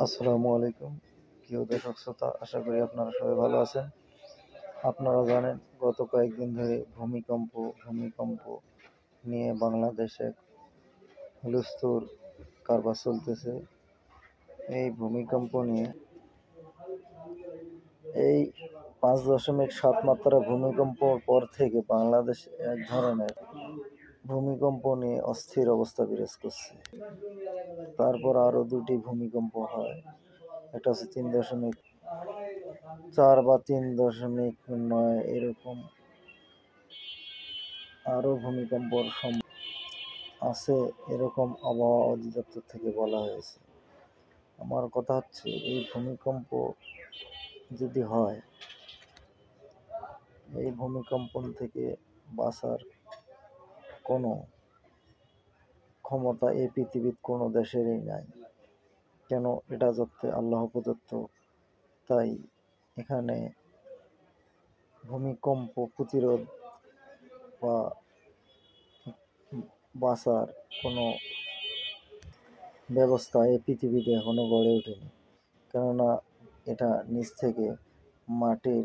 আসসালামু আলাইকুম। প্রিয় দর্শক শ্রোতা, আশা করি আপনারা সবাই ভালো আছেন। আপনারা জানেন গত কয়েকদিন ধরে ভূমিকম্প নিয়ে বাংলাদেশে হুলস্থুল কারবার চলতেছে। এই ভূমিকম্প নিয়ে এই 5.7 মাত্রা ভূমিকম্পর পর থেকে বাংলাদেশ এক ধরনের ভূমিকম্প নিয়ে অস্থির অবস্থা বিরাজ করছে। তারপর আরও 2টি ভূমিকম্প হয়। একটা হচ্ছে 3.4 বা 3.9, এরকম আরও ভূমিকম্পর আছে, এরকম আবহাওয়া অধিদপ্তর থেকে বলা হয়েছে। আমার কথা হচ্ছে, এই ভূমিকম্প যদি হয়, এই ভূমিকম্পন থেকে বাঁচার কোনো ক্ষমতা এই পৃথিবীর কোনো দেশেরই নাই। কেন? এটা যত্তে আল্লাহ প্রদত্ত। তাই এখানে ভূমিকম্প প্রতিরোধ বা বাঁচার কোনো ব্যবস্থা এই পৃথিবীতে এখনো গড়ে ওঠেনি। কেননা এটা নিচ থেকে, মাটির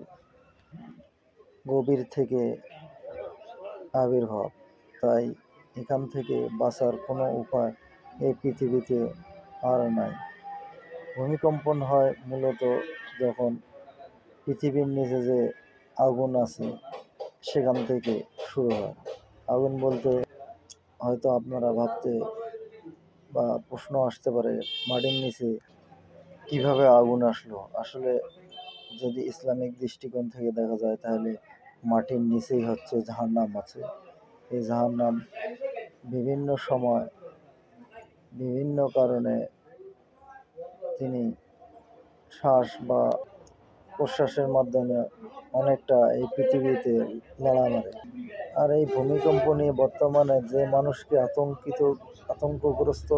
গভীর থেকে আবির্ভাব। তাই এখান থেকে বাঁচার কোনো উপায় এই পৃথিবীতে আর নাই। ভূমিকম্পন হয় মূলত যখন পৃথিবীর নিচে যে আগুন আছে সেখান থেকে শুরু হয়। আগুন বলতে হয়তো আপনারা ভাবতে বা প্রশ্ন আসতে পারে, মাটির নিচে কিভাবে আগুন আসলো? আসলে যদি ইসলামিক দৃষ্টিকোণ থেকে দেখা যায়, তাহলে মাটির নিচেই হচ্ছে জাহান্নাম আছে। এই জাহান্নাম বিভিন্ন সময় বিভিন্ন কারণে তিনি শ্বাস বা প্রশ্বাসের মাধ্যমে অনেকটা এই পৃথিবীতে লড়া মারে। আর এই ভূমিকম্প নিয়ে বর্তমানে যে মানুষকে আতঙ্কগ্রস্ত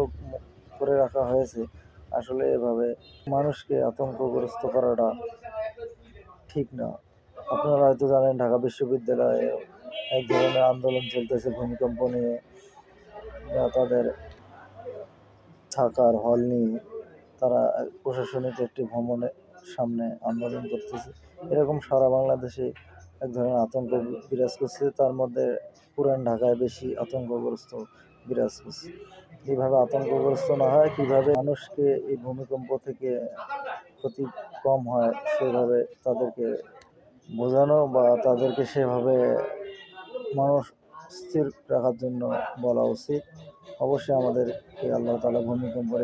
করে রাখা হয়েছে, আসলে এভাবে মানুষকে আতঙ্কগ্রস্ত করাটা ঠিক না। আপনারা হয়তো জানেন, ঢাকা বিশ্ববিদ্যালয়ে এক ধরনের আন্দোলন চলতেছে ভূমিকম্প নিয়ে, তাদের থাকার হল নিয়ে তারা প্রশাসনিক একটি ভবনের সামনে আন্দোলন করতেছে। এরকম সারা বাংলাদেশে এক ধরনের আতঙ্ক বিরাজ করছে। তার মধ্যে পুরান ঢাকায় বেশি আতঙ্কগ্রস্ত বিরাজ করছে। কীভাবে আতঙ্কগ্রস্ত না হয়, কীভাবে মানুষকে এই ভূমিকম্প থেকে ক্ষতি কম হয়, সেভাবে তাদেরকে বোঝানো বা তাদেরকে সেভাবে মানুষ স্থির রাখার জন্য বলা উচিত। অবশ্যই আমাদেরকে আল্লাহ তাআলা ভূমিকম্পের